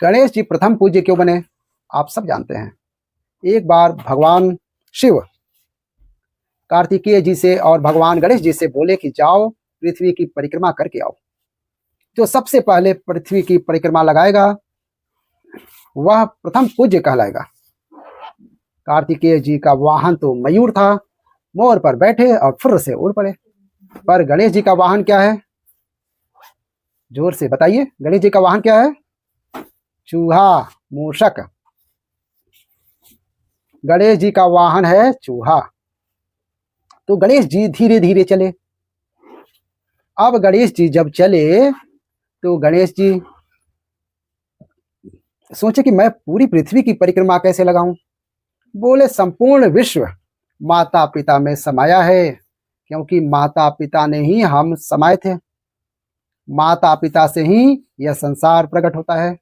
गणेश जी प्रथम पूज्य क्यों बने, आप सब जानते हैं। एक बार भगवान शिव कार्तिकेय जी से और भगवान गणेश जी से बोले कि जाओ पृथ्वी की परिक्रमा करके आओ। जो सबसे पहले पृथ्वी की परिक्रमा लगाएगा वह प्रथम पूज्य कहलाएगा। कार्तिकेय जी का वाहन तो मयूर था, मोर पर बैठे और फुर्र से उड़ पड़े। पर गणेश जी का वाहन क्या है, जोर से बताइए, गणेश जी का वाहन क्या है? चूहा, मूषक। गणेश जी का वाहन है चूहा। तो गणेश जी धीरे धीरे चले। अब गणेश जी जब चले तो गणेश जी सोचे कि मैं पूरी पृथ्वी की परिक्रमा कैसे लगाऊं। बोले संपूर्ण विश्व माता पिता में समाया है, क्योंकि माता पिता ने ही हम समाये थे। माता पिता से ही यह संसार प्रकट होता है।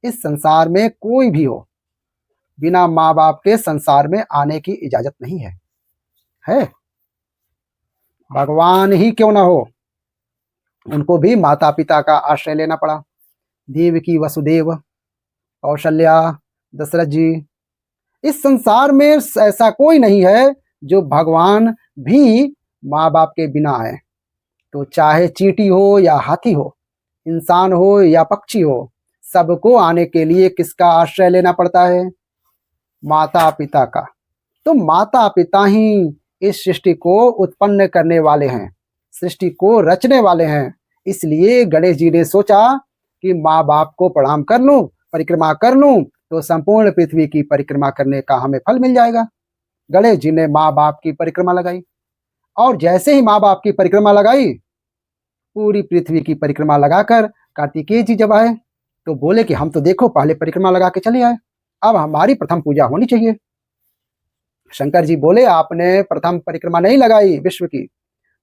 इस संसार में कोई भी हो, बिना माँ बाप के संसार में आने की इजाजत नहीं है। भगवान ही क्यों ना हो, उनको भी माता पिता का आश्रय लेना पड़ा। देवकी वसुदेव, कौशल्या, दशरथ जी। इस संसार में ऐसा कोई नहीं है जो भगवान भी माँ बाप के बिना आए। तो चाहे चींटी हो या हाथी हो, इंसान हो या पक्षी हो, सबको आने के लिए किसका आश्रय लेना पड़ता है? माता पिता का। तो माता पिता ही इस सृष्टि को उत्पन्न करने वाले हैं, सृष्टि को रचने वाले हैं। इसलिए गणेश जी ने सोचा कि माँ बाप को प्रणाम कर लूं, परिक्रमा कर लूं, तो संपूर्ण पृथ्वी की परिक्रमा करने का हमें फल मिल जाएगा। गणेश जी ने माँ बाप की परिक्रमा लगाई, और जैसे ही माँ बाप की परिक्रमा लगाई, पूरी पृथ्वी की परिक्रमा लगाकर कार्तिकेय जी जब आए तो बोले कि हम तो देखो पहले परिक्रमा लगा के चले आए, अब हमारी प्रथम पूजा होनी चाहिए। शंकर जी बोले आपने प्रथम परिक्रमा नहीं लगाई विश्व की,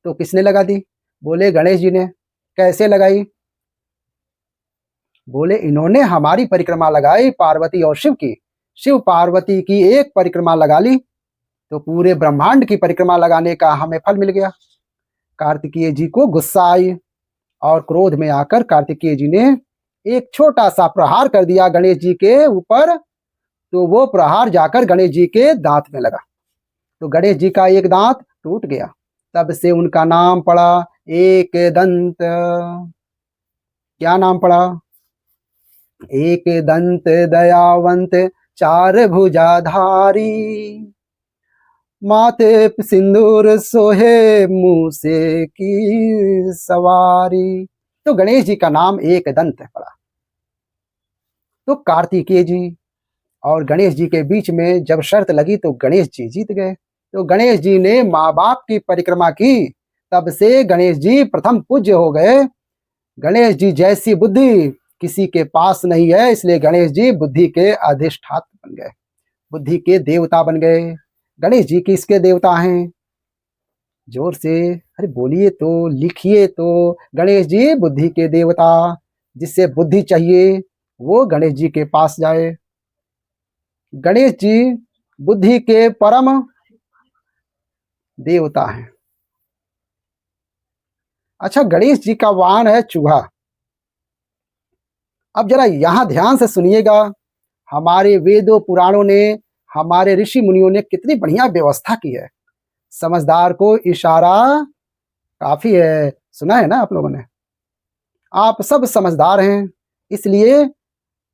तो किसने लगा दी? बोले गणेश जी ने। कैसे लगाई? बोले इन्होंने हमारी परिक्रमा लगाई, पार्वती और शिव की। शिव पार्वती की एक परिक्रमा लगा ली तो पूरे ब्रह्मांड की परिक्रमा लगाने का हमें फल मिल गया। कार्तिकेय जी को गुस्सा आई और क्रोध में आकर कार्तिकेय जी ने एक छोटा सा प्रहार कर दिया गणेश जी के ऊपर। तो वो प्रहार जाकर गणेश जी के दांत में लगा, तो गणेश जी का एक दांत टूट गया। तब से उनका नाम पड़ा एक दंत। क्या नाम पड़ा? एक दंत दयावंत चार भुजाधारी, माथे सिंदूर सोहे मूसे की सवारी। तो गणेश जी का नाम एक दंत पड़ा। तो कार्तिकेय जी और गणेश जी के बीच में जब शर्त लगी तो गणेश जी जीत गए। तो गणेश जी ने माँ बाप की परिक्रमा की, तब से गणेश जी प्रथम पूज्य हो गए। गणेश जी जैसी बुद्धि किसी के पास नहीं है, इसलिए गणेश जी बुद्धि के अधिष्ठाता बन गए, बुद्धि के देवता बन गए। गणेश जी किसके देवता हैं? जोर से अरे बोलिए तो, लिखिए तो। गणेश जी बुद्धि के देवता। जिससे बुद्धि चाहिए वो गणेश जी के पास जाए। गणेश जी बुद्धि के परम देवता हैं। अच्छा, गणेश जी का वाहन है चूहा। अब जरा यहां ध्यान से सुनिएगा, हमारे वेदों पुराणों ने, हमारे ऋषि मुनियों ने कितनी बढ़िया व्यवस्था की है। समझदार को इशारा काफी है, सुना है ना आप लोगों ने? आप सब समझदार हैं, इसलिए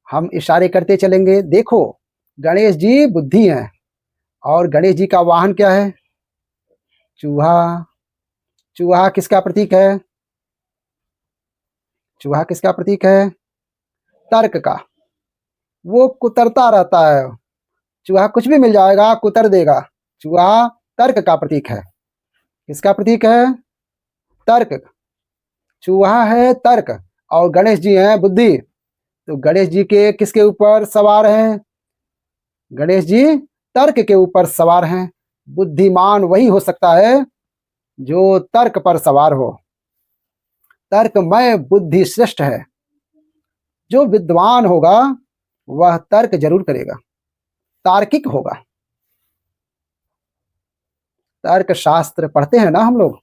हम इशारे करते चलेंगे। देखो, गणेश जी बुद्धि हैं, और गणेश जी का वाहन क्या है? चूहा। चूहा किसका प्रतीक है? चूहा किसका प्रतीक है? तर्क का। वो कुतरता रहता है, चूहा कुछ भी मिल जाएगा कुतर देगा। चूहा तर्क का प्रतीक है। किसका प्रतीक है? तर्क। चूहा है तर्क और गणेश जी हैं बुद्धि। तो गणेश जी के किसके ऊपर सवार हैं? गणेश जी तर्क के ऊपर सवार हैं। बुद्धिमान वही हो सकता है जो तर्क पर सवार हो। तर्कमय बुद्धि श्रेष्ठ है। जो विद्वान होगा वह तर्क जरूर करेगा, तार्किक होगा। तर्क शास्त्र पढ़ते हैं ना हम लोग,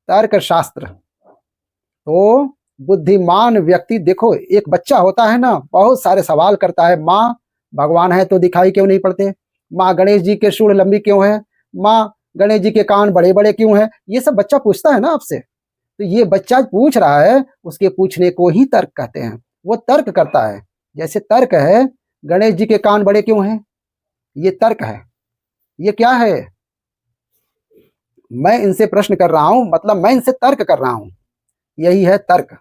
तर्क शास्त्र। तो बुद्धिमान व्यक्ति, देखो एक बच्चा होता है ना, बहुत सारे सवाल करता है, माँ भगवान है तो दिखाई क्यों नहीं पड़ते, माँ गणेश जी के सूंड लंबी क्यों है, माँ गणेश जी के कान बड़े बड़े क्यों हैं, ये सब बच्चा पूछता है ना आपसे। तो ये बच्चा पूछ रहा है, उसके पूछने को ही तर्क कहते हैं। वो तर्क करता है। जैसे तर्क है, गणेश जी के कान बड़े क्यों हैं, ये तर्क है। ये क्या है, मैं इनसे प्रश्न कर रहा हूं, मतलब मैं इनसे तर्क कर रहा हूं, यही है तर्क।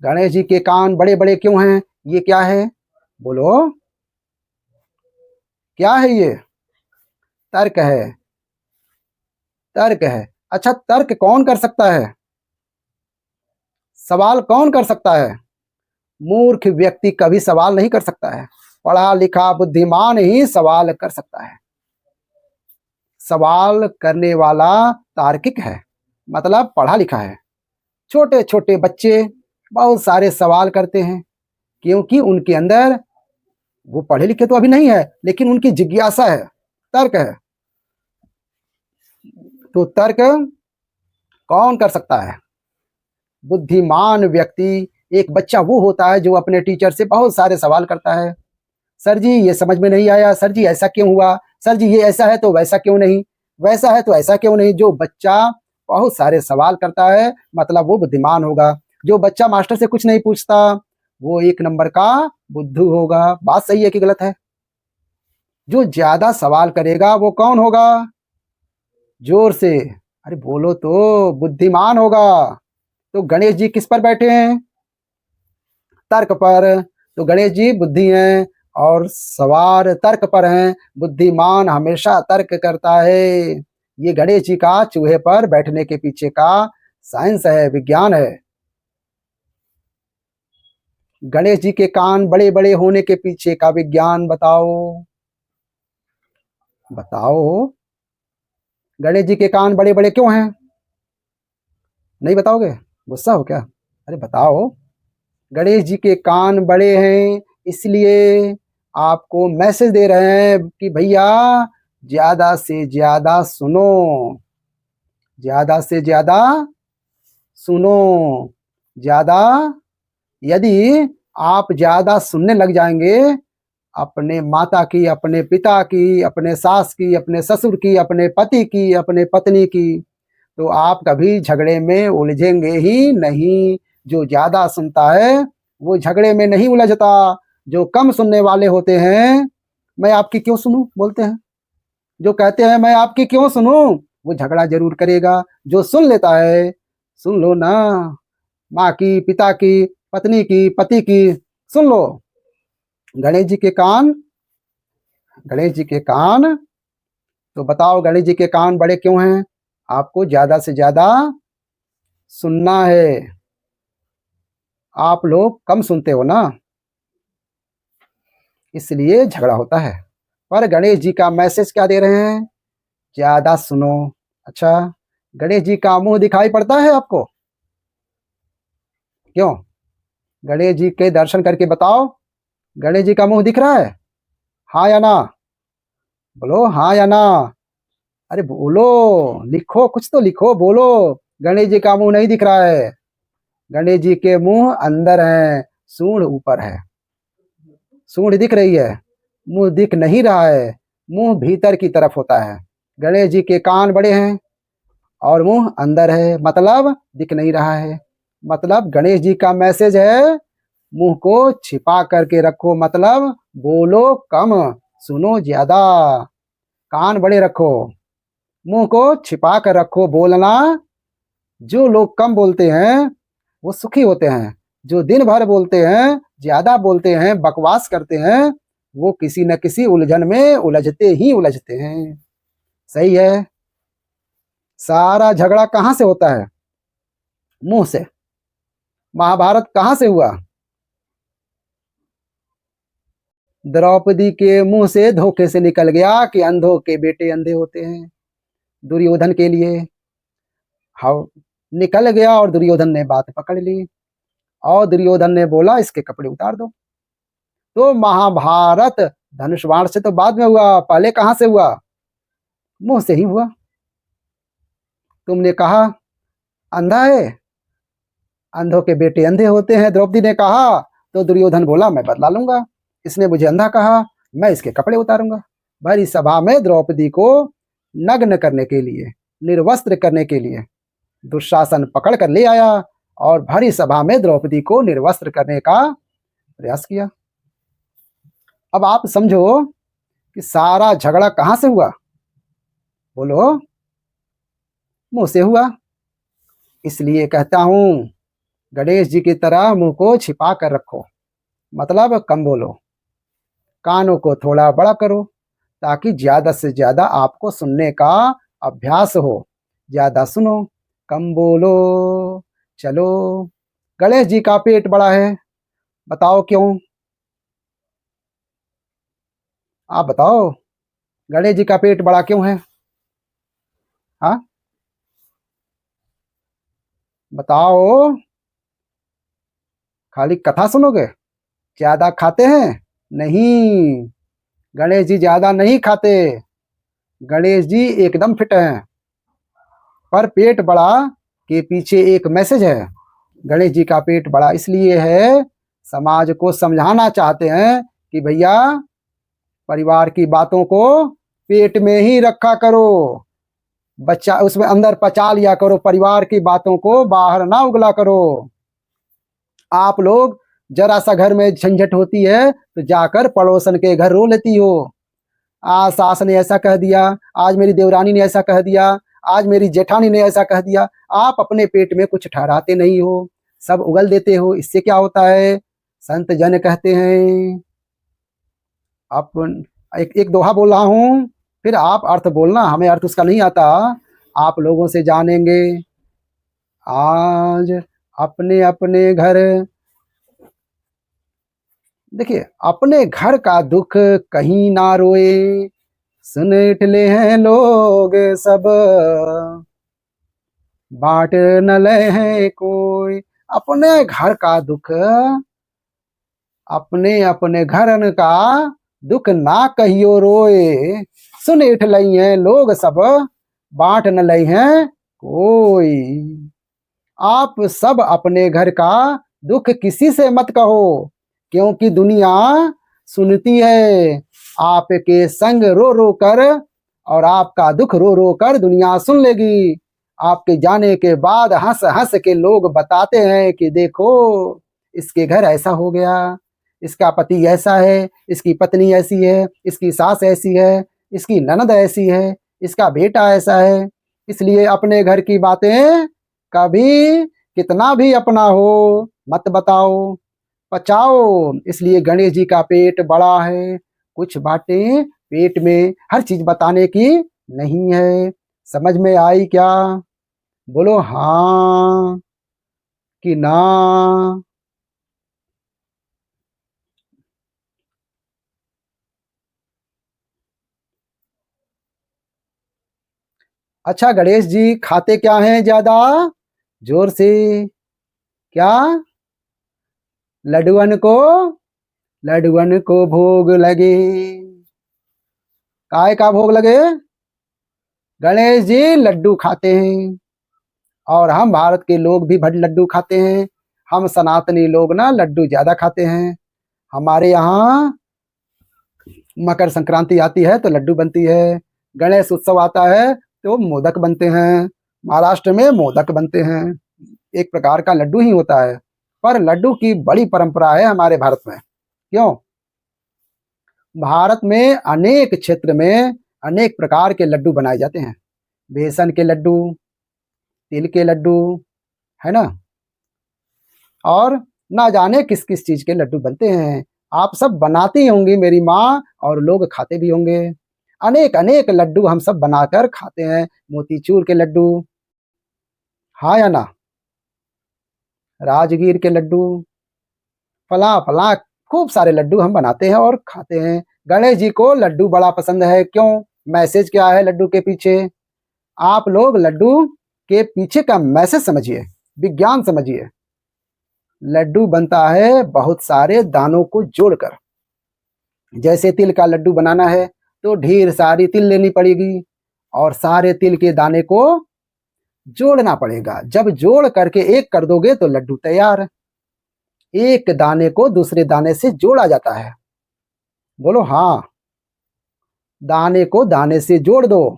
गणेश जी के कान बड़े बड़े क्यों हैं, ये क्या है, बोलो क्या है ये, तर्क है, तर्क है। अच्छा, तर्क कौन कर सकता है, सवाल कौन कर सकता है, मूर्ख व्यक्ति कभी सवाल नहीं कर सकता है, पढ़ा लिखा बुद्धिमान ही सवाल कर सकता है। सवाल करने वाला तार्किक है, मतलब पढ़ा लिखा है। छोटे छोटे बच्चे बहुत सारे सवाल करते हैं, क्योंकि उनके अंदर, वो पढ़े लिखे तो अभी नहीं है, लेकिन उनकी जिज्ञासा है, तर्क है। तो तर्क कौन कर सकता है, बुद्धिमान व्यक्ति। एक बच्चा वो होता है जो अपने टीचर से बहुत सारे सवाल करता है, सर जी ये समझ में नहीं आया, सर जी ऐसा क्यों हुआ, सर जी ये ऐसा है तो वैसा क्यों नहीं, वैसा है तो ऐसा क्यों नहीं। जो बच्चा बहुत सारे सवाल करता है, मतलब वो बुद्धिमान होगा। जो बच्चा मास्टर से कुछ नहीं पूछता, वो एक नंबर का बुद्धू होगा। बात सही है कि गलत है। जो ज्यादा सवाल करेगा वो कौन होगा, जोर से, अरे बोलो तो, बुद्धिमान होगा। तो गणेश जी किस पर बैठे हैं, तर्क पर। तो गणेश जी बुद्धि हैं और सवार तर्क पर हैं। बुद्धिमान हमेशा तर्क करता है। ये गणेश जी का चूहे पर बैठने के पीछे का साइंस है, विज्ञान है। गणेश जी के कान बड़े बड़े होने के पीछे का विज्ञान बताओ, बताओ। गणेश जी के कान बड़े बड़े क्यों हैं, नहीं बताओगे, गुस्सा हो क्या, अरे बताओ। गणेश जी के कान बड़े हैं इसलिए आपको मैसेज दे रहे हैं कि भैया ज्यादा से ज्यादा सुनो, ज्यादा से ज्यादा सुनो। ज्यादा, यदि आप ज्यादा सुनने लग जाएंगे अपने माता की, अपने पिता की, अपने सास की, अपने ससुर की, अपने पति की, अपने पत्नी की, तो आप कभी झगड़े में उलझेंगे ही नहीं। जो ज्यादा सुनता है वो झगड़े में नहीं उलझता। जो कम सुनने वाले होते हैं, मैं आपकी क्यों सुनूं बोलते हैं, जो कहते हैं मैं आपकी क्यों सुनूं, वो झगड़ा जरूर करेगा। जो सुन लेता है, सुन लो ना, माँ की, पिता की, पत्नी की, पति की, सुन लो। गणेश जी के कान, गणेश जी के कान, तो बताओ गणेश जी के कान बड़े क्यों हैं, आपको ज्यादा से ज्यादा सुनना है। आप लोग कम सुनते हो ना, इसलिए झगड़ा होता है। पर गणेश जी का मैसेज क्या दे रहे हैं, ज्यादा सुनो। अच्छा, गणेश जी का मुंह दिखाई पड़ता है आपको, क्यों, गणेश जी के दर्शन करके बताओ, गणेश जी का मुंह दिख रहा है, हाँ या ना, बोलो हाँ या ना। अरे बोलो, लिखो, कुछ तो लिखो, बोलो। गणेश जी का मुंह नहीं दिख रहा है, गणेश जी के मुंह अंदर है, सूंड ऊपर है। सूंड दिख रही है, मुंह दिख नहीं रहा है, मुंह भीतर की तरफ होता है। गणेश जी के कान बड़े हैं और मुंह अंदर है, मतलब दिख नहीं रहा है। मतलब गणेश जी का मैसेज है, मुंह को छिपा करके रखो, मतलब बोलो कम, सुनो ज्यादा। कान बड़े रखो, मुंह को छिपा कर रखो, बोलना। जो लोग कम बोलते हैं वो सुखी होते हैं। जो दिन भर बोलते हैं, ज्यादा बोलते हैं, बकवास करते हैं, वो किसी न किसी उलझन में उलझते ही उलझते हैं। सही है। सारा झगड़ा कहाँ से होता है, मुंह से। महाभारत कहाँ से हुआ, द्रौपदी के मुंह से धोखे से निकल गया कि अंधों के बेटे अंधे होते हैं। दुर्योधन के लिए हाँ, निकल गया और दुर्योधन ने बात पकड़ ली, और दुर्योधन ने बोला इसके कपड़े उतार दो। तो महाभारत धनुष बाण से तो बाद में हुआ, पहले कहां से हुआ, मुंह से ही हुआ। तुमने कहा अंधा है, अंधों के बेटे अंधे होते हैं, द्रौपदी ने कहा। तो दुर्योधन बोला, मैं बदला लूंगा, इसने मुझे अंधा कहा, मैं इसके कपड़े उतारूंगा। भरी सभा में द्रौपदी को नग्न करने के लिए, निर्वस्त्र करने के लिए दुशासन पकड़ कर ले आया और भरी सभा में द्रौपदी को निर्वस्त्र करने का प्रयास किया। अब आप समझो कि सारा झगड़ा कहां से हुआ? बोलो, मुंह से हुआ। इसलिए कहता हूं, गणेश जी की तरह मुंह को छिपा कर रखो, मतलब कम बोलो, कानों को थोड़ा बड़ा करो, ताकि ज्यादा से ज्यादा आपको सुनने का अभ्यास हो। ज्यादा सुनो, कम बोलो। चलो, गणेश जी का पेट बड़ा है, बताओ क्यों? आप बताओ, गणेश जी का पेट बड़ा क्यों है? हाँ, बताओ। खाली कथा सुनोगे? ज्यादा खाते हैं? नहीं, गणेश जी ज्यादा नहीं खाते, गणेश जी एकदम फिट हैं। पर पेट बड़ा के पीछे एक मैसेज है। गणेश जी का पेट बड़ा इसलिए है, समाज को समझाना चाहते हैं कि भैया, परिवार की बातों को पेट में ही रखा करो, बच्चा उसमें अंदर पचा लिया करो, परिवार की बातों को बाहर ना उगला करो। आप लोग जरा सा घर में झंझट होती है तो जाकर पड़ोसन के घर रो लेती हो। आज सास ने ऐसा कह दिया, आज मेरी देवरानी ने ऐसा कह दिया, आज मेरी जेठानी ने ऐसा कह दिया। आप अपने पेट में कुछ ठहराते नहीं हो, सब उगल देते हो। इससे क्या होता है? संत जन कहते हैं, अपन एक दोहा बोल रहा हूं, फिर आप अर्थ बोलना, हमें अर्थ उसका नहीं आता, आप लोगों से जानेंगे। आज अपने अपने घर, देखिए, अपने घर का दुख कहीं ना रोए, सुन इठले हैं लोग सब, बांट न ले है कोई। अपने घर का दुख, अपने अपने घरन का दुख ना कहियो रोए, सुन इठ लई हैं लोग सब, बांट न लई हैं कोई। आप सब अपने घर का दुख किसी से मत कहो, क्योंकि दुनिया सुनती है आपके संग रो रो कर, और आपका दुख रो रो कर दुनिया सुन लेगी। आपके जाने के बाद हंस हंस के लोग बताते हैं कि देखो, इसके घर ऐसा हो गया, इसका पति ऐसा है, इसकी पत्नी ऐसी है, इसकी सास ऐसी है, इसकी ननद ऐसी है, इसका बेटा ऐसा है। इसलिए अपने घर की बातें कभी कितना भी अपना हो मत बताओ, पचाओ। इसलिए गणेश जी का पेट बड़ा है, कुछ बातें पेट में हर चीज बताने की नहीं है। समझ में आई क्या? बोलो हाँ कि ना। अच्छा, गणेश जी खाते क्या हैं ज्यादा? जोर से, क्या? लड्डुअन को, लड्डुअन को भोग लगे। काय का भोग लगे? गणेश जी लड्डू खाते हैं, और हम भारत के लोग भी भट लड्डू खाते हैं। हम सनातनी लोग ना लड्डू ज्यादा खाते हैं। हमारे यहाँ मकर संक्रांति आती है तो लड्डू बनती है, गणेश उत्सव आता है तो मोदक बनते हैं, महाराष्ट्र में मोदक बनते हैं। एक प्रकार का लड्डू ही होता है, पर लड्डू की बड़ी परंपरा है हमारे भारत में। क्यों? भारत में अनेक क्षेत्र में अनेक प्रकार के लड्डू बनाए जाते हैं। बेसन के लड्डू, तिल के लड्डू, है ना, और ना जाने किस किस चीज के लड्डू बनते हैं। आप सब बनाती होंगी मेरी माँ, और लोग खाते भी होंगे। अनेक अनेक लड्डू हम सब बनाकर खाते हैं। मोतीचूर के लड्डू, हाँ या ना, राजगीर के लड्डू, फला फला, खूब सारे लड्डू हम बनाते हैं और खाते हैं। गणेश जी को लड्डू बड़ा पसंद है। क्यों? मैसेज क्या है लड्डू के पीछे? आप लोग लड्डू के पीछे का मैसेज समझिए, विज्ञान समझिए। लड्डू बनता है बहुत सारे दानों को जोड़कर। जैसे तिल का लड्डू बनाना है, तो ढेर सारी तिल लेनी पड़ेगी, और सारे तिल के दाने को जोड़ना पड़ेगा। जब जोड़ करके एक कर दोगे तो लड्डू तैयार। एक दाने को दूसरे दाने से जोड़ा जाता है। बोलो हाँ। दाने को दाने से जोड़ दो,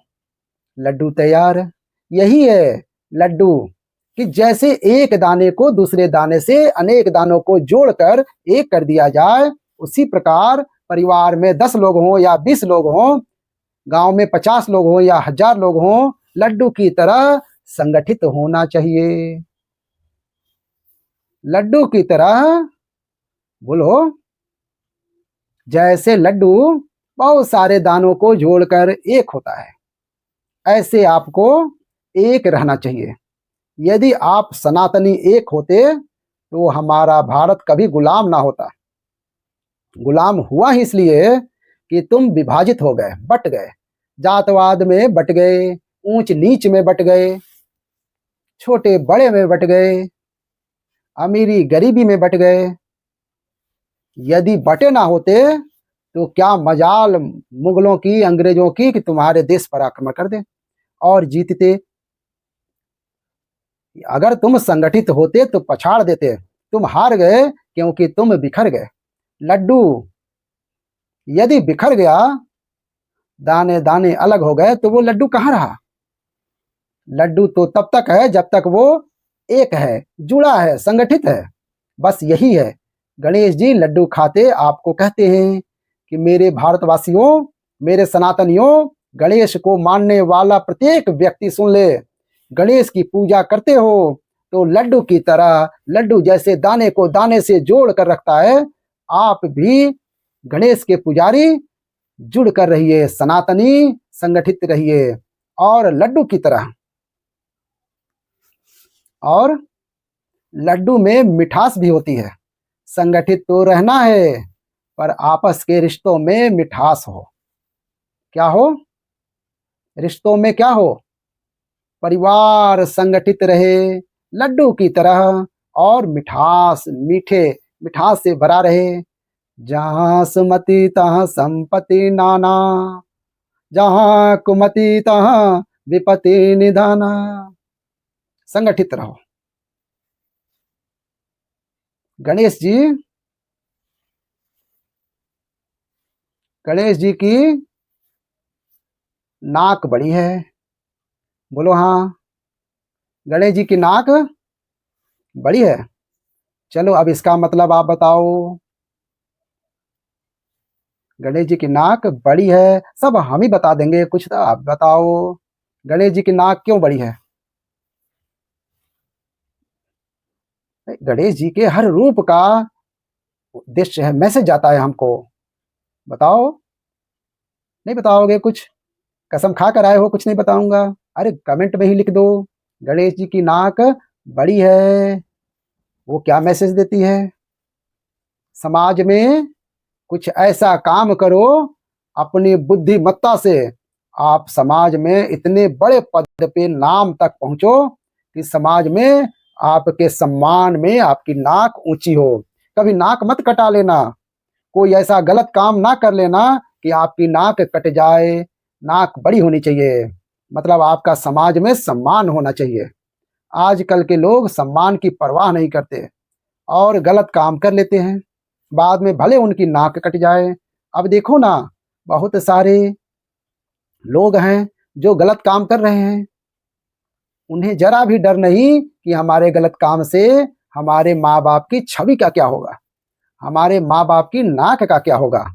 लड्डू तैयार। यही है लड्डू, कि जैसे एक दाने को दूसरे दाने से अनेक दानों को जोड़कर एक कर दिया जाए, उसी प्रकार परिवार में 10 लोग हों या 20 लोग हों, गांव में 50 लोग हों या 1000 लोग हों, लड्डू की तरह संगठित होना चाहिए। लड्डू की तरह, बोलो, जैसे लड्डू बहुत सारे दानों को जोड़कर एक होता है, ऐसे आपको एक रहना चाहिए। यदि आप सनातनी एक होते तो हमारा भारत कभी गुलाम ना होता। गुलाम हुआ ही इसलिए कि तुम विभाजित हो गए, बट गए, जातवाद में बट गए, ऊंच नीच में बट गए, छोटे बड़े में बट गए, अमीरी गरीबी में बट गए। यदि बटे ना होते तो क्या मजाल मुगलों की, अंग्रेजों की, कि तुम्हारे देश पर आक्रमण कर दे और जीतते। अगर तुम संगठित होते तो पछाड़ देते। तुम हार गए क्योंकि तुम बिखर गए। लड्डू यदि बिखर गया, दाने दाने अलग हो गए, तो वो लड्डू कहाँ रहा? लड्डू तो तब तक है जब तक वो एक है, जुड़ा है, संगठित है। बस यही है। गणेश जी लड्डू खाते आपको कहते हैं कि मेरे भारतवासियों, मेरे सनातनियों, गणेश को मानने वाला प्रत्येक व्यक्ति सुन ले। गणेश की पूजा करते हो तो लड्डू की तरह, लड्डू जैसे दाने को दाने से जोड़ कर रखता है, आप भी गणेश के पुजारी जुड़ कर रहिए, सनातनी संगठित रहिए और लड्डू की तरह। और लड्डू में मिठास भी होती है। संगठित तो रहना है, पर आपस के रिश्तों में मिठास हो। क्या हो? रिश्तों में क्या हो? परिवार संगठित रहे लड्डू की तरह, और मिठास, मीठे मिठास से भरा रहे। जहाँ सुमति तहाँ संपत्ति नाना, जहाँ कुमति तहाँ विपत्ति निधाना। संगठित रहो। गणेश जी, गणेश जी की नाक बड़ी है। बोलो हाँ। गणेश जी की नाक बड़ी है। चलो अब इसका मतलब आप बताओ। गणेश जी की नाक बड़ी है, सब हम ही बता देंगे, कुछ तो आप बताओ। गणेश जी की नाक क्यों बड़ी है? गणेश जी के हर रूप का उद्देश्य है, मैसेज जाता है हमको। बताओ। नहीं बताओगे कुछ? कसम खा कर आए हो कुछ नहीं बताऊंगा? अरे कमेंट में ही लिख दो। गणेश जी की नाक बड़ी है, वो क्या मैसेज देती है? समाज में कुछ ऐसा काम करो अपनी बुद्धिमत्ता से, आप समाज में इतने बड़े पद पे, नाम तक पहुंचो कि समाज में आपके सम्मान में आपकी नाक ऊंची हो। कभी नाक मत कटा लेना, कोई ऐसा गलत काम ना कर लेना कि आपकी नाक कट जाए। नाक बड़ी होनी चाहिए, मतलब आपका समाज में सम्मान होना चाहिए। आजकल के लोग सम्मान की परवाह नहीं करते और गलत काम कर लेते हैं, बाद में भले उनकी नाक कट जाए। अब देखो ना, बहुत सारे लोग हैं जो गलत काम कर रहे हैं, उन्हें जरा भी डर नहीं कि हमारे गलत काम से हमारे माँ बाप की छवि का क्या होगा, हमारे माँ बाप की नाक का क्या होगा,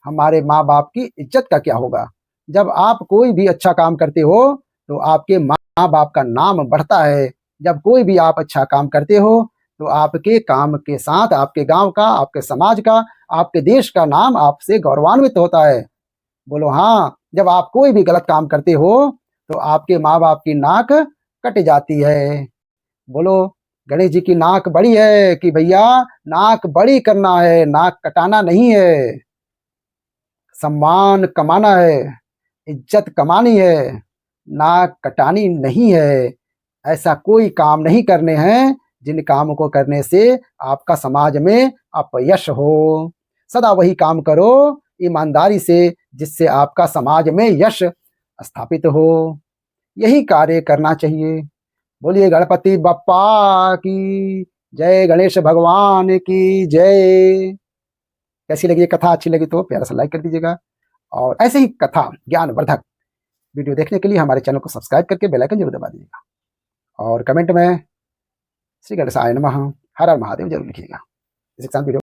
हमारे माँ बाप की इज्जत का क्या होगा। जब आप कोई भी अच्छा काम करते हो तो आपके माँ बाप का नाम बढ़ता है। जब कोई भी आप अच्छा काम करते हो तो आपके काम के साथ आपके गांव का, आपके समाज का, आपके देश का नाम आपसे गौरवान्वित होता है। बोलो हाँ। जब आप कोई भी गलत काम करते हो तो आपके माँ बाप की नाक कट जाती है। बोलो, गणेश जी की नाक बड़ी है कि भैया नाक बड़ी करना है, नाक कटाना नहीं है। सम्मान कमाना है, इज्जत कमानी है, नाक कटानी नहीं है। ऐसा कोई काम नहीं करने हैं जिन कामों को करने से आपका समाज में अपयश हो। सदा वही काम करो ईमानदारी से जिससे आपका समाज में यश स्थापित हो। यही कार्य करना चाहिए। बोलिए गणपति बप्पा की जय, गणेश भगवान की जय। कैसी लगी ये कथा? अच्छी लगी तो प्यारा सा लाइक कर दीजिएगा, और ऐसे ही कथा ज्ञानवर्धक वीडियो देखने के लिए हमारे चैनल को सब्सक्राइब करके बेल आइकन जरूर दबा दीजिएगा, और कमेंट में श्री गणेशाय नमः, हर हर महादेव जरूर लिखिएगा। इसी के साथ वीडियो